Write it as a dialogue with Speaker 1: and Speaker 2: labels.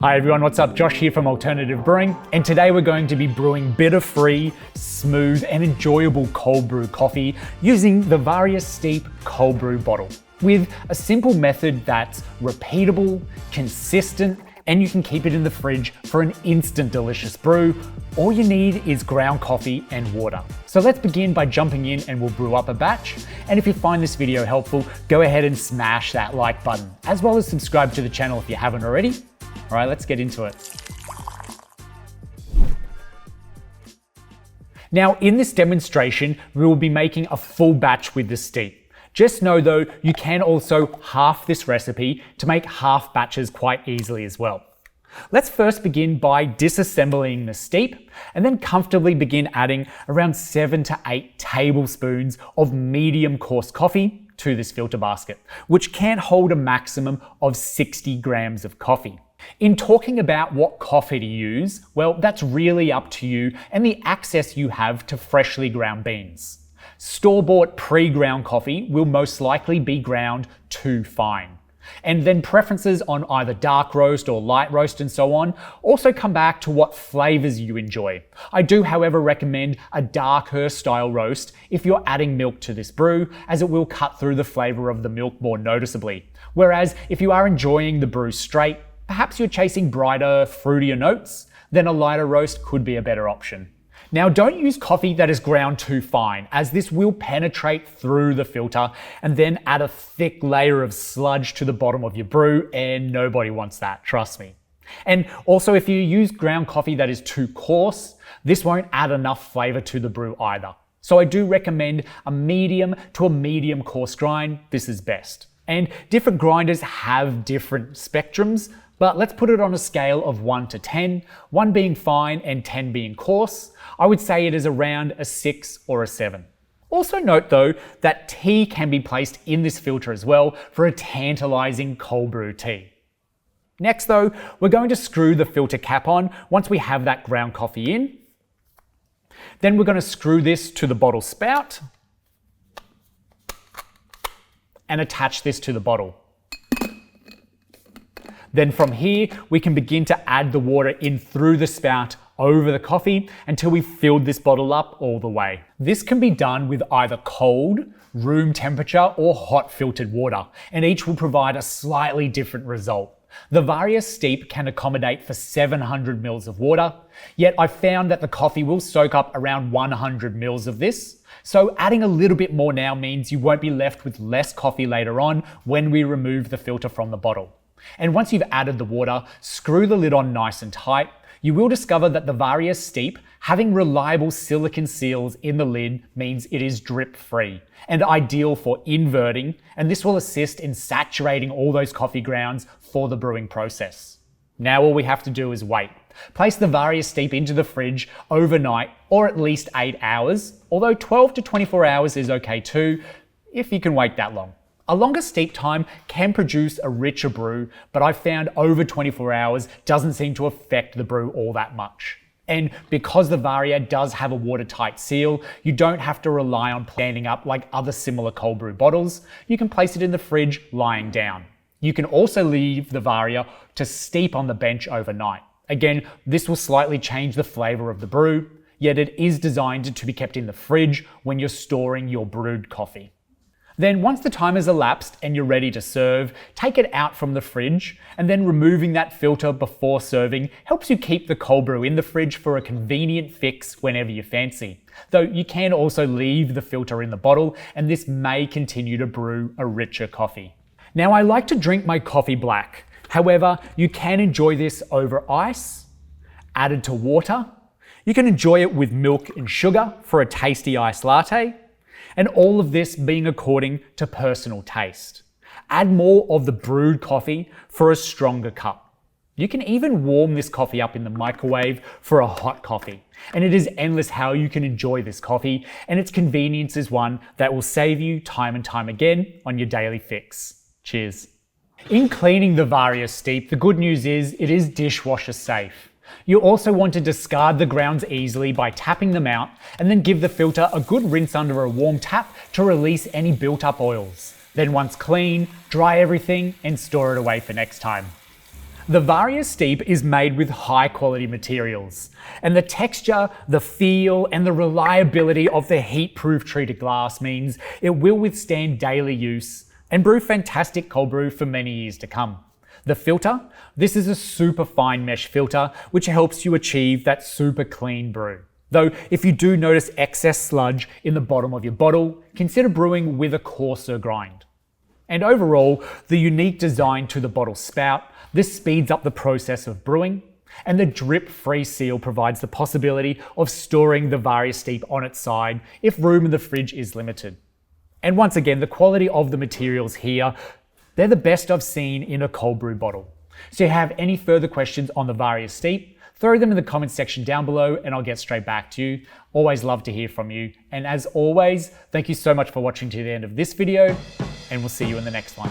Speaker 1: Hi everyone, what's up? Josh here from Alternative Brewing, and today we're going to be brewing bitter-free, smooth and enjoyable cold brew coffee using the Varia STEEP cold brew bottle with a simple method that's repeatable, consistent, and you can keep it in the fridge for an instant delicious brew. All you need is ground coffee and water. So let's begin by jumping in and we'll brew up a batch. And if you find this video helpful, go ahead and smash that like button, as well as subscribe to the channel if you haven't already. All right, let's get into it. Now, in this demonstration, we will be making a full batch with the steep. Just know though, you can also half this recipe to make half batches quite easily as well. Let's first begin by disassembling the steep and then comfortably begin adding around 7 to 8 tablespoons of medium coarse coffee to this filter basket, which can hold a maximum of 60 grams of coffee. In talking about what coffee to use, well, that's really up to you and the access you have to freshly ground beans. Store-bought pre-ground coffee will most likely be ground too fine. And then preferences on either dark roast or light roast and so on also come back to what flavors you enjoy. I do, however, recommend a darker style roast if you're adding milk to this brew, as it will cut through the flavor of the milk more noticeably. Whereas if you are enjoying the brew straight, perhaps you're chasing brighter, fruitier notes, then a lighter roast could be a better option. Now, don't use coffee that is ground too fine, as this will penetrate through the filter and then add a thick layer of sludge to the bottom of your brew, and nobody wants that, trust me. And also, if you use ground coffee that is too coarse, this won't add enough flavor to the brew either. So I do recommend a medium to a medium coarse grind. This is best. And different grinders have different spectrums, but let's put it on a scale of 1 to 10, 1 being fine and 10 being coarse. I would say it is around a 6 or a 7. Also note though that tea can be placed in this filter as well for a tantalizing cold brew tea. Next though, we're going to screw the filter cap on once we have that ground coffee in. Then we're going to screw this to the bottle spout and attach this to the bottle. Then from here, we can begin to add the water in through the spout over the coffee until we've filled this bottle up all the way. This can be done with either cold, room temperature, or hot filtered water, and each will provide a slightly different result. The Varia STEEP can accommodate for 700 mils of water, yet I found that the coffee will soak up around 100 mils of this. So adding a little bit more now means you won't be left with less coffee later on when we remove the filter from the bottle. And once you've added the water, screw the lid on nice and tight. You will discover that the Varia STEEP having reliable silicone seals in the lid means it is drip free and ideal for inverting, and this will assist in saturating all those coffee grounds for the brewing process. Now all we have to do is wait. Place the Varia STEEP into the fridge overnight or at least 8 hours, although 12 to 24 hours is okay too, if you can wait that long. A longer steep time can produce a richer brew, but I've found over 24 hours doesn't seem to affect the brew all that much. And because the Varia does have a watertight seal, you don't have to rely on standing up like other similar cold brew bottles. You can place it in the fridge lying down. You can also leave the Varia to steep on the bench overnight. Again, this will slightly change the flavor of the brew, yet it is designed to be kept in the fridge when you're storing your brewed coffee. Then once the time has elapsed and you're ready to serve, take it out from the fridge, and then removing that filter before serving helps you keep the cold brew in the fridge for a convenient fix whenever you fancy. Though you can also leave the filter in the bottle, and this may continue to brew a richer coffee. Now, I like to drink my coffee black. However, you can enjoy this over ice, added to water. You can enjoy it with milk and sugar for a tasty iced latte, and all of this being according to personal taste. Add more of the brewed coffee for a stronger cup. You can even warm this coffee up in the microwave for a hot coffee. And it is endless how you can enjoy this coffee, and its convenience is one that will save you time and time again on your daily fix. Cheers. In cleaning the Varia STEEP, the good news is it is dishwasher safe. You also want to discard the grounds easily by tapping them out, and then give the filter a good rinse under a warm tap to release any built up oils. Then once clean, dry everything and store it away for next time. The Varia STEEP is made with high quality materials, and the texture, the feel, and the reliability of the heat-proof treated glass means it will withstand daily use and brew fantastic cold brew for many years to come. The filter, this is a super fine mesh filter which helps you achieve that super clean brew. Though if you do notice excess sludge in the bottom of your bottle, consider brewing with a coarser grind. And overall, the unique design to the bottle spout, this speeds up the process of brewing, and the drip-free seal provides the possibility of storing the Varia STEEP on its side if room in the fridge is limited. And once again, the quality of the materials here, they're the best I've seen in a cold brew bottle. So if you have any further questions on the Varia STEEP, throw them in the comments section down below and I'll get straight back to you. Always love to hear from you. And as always, thank you so much for watching to the end of this video, and we'll see you in the next one.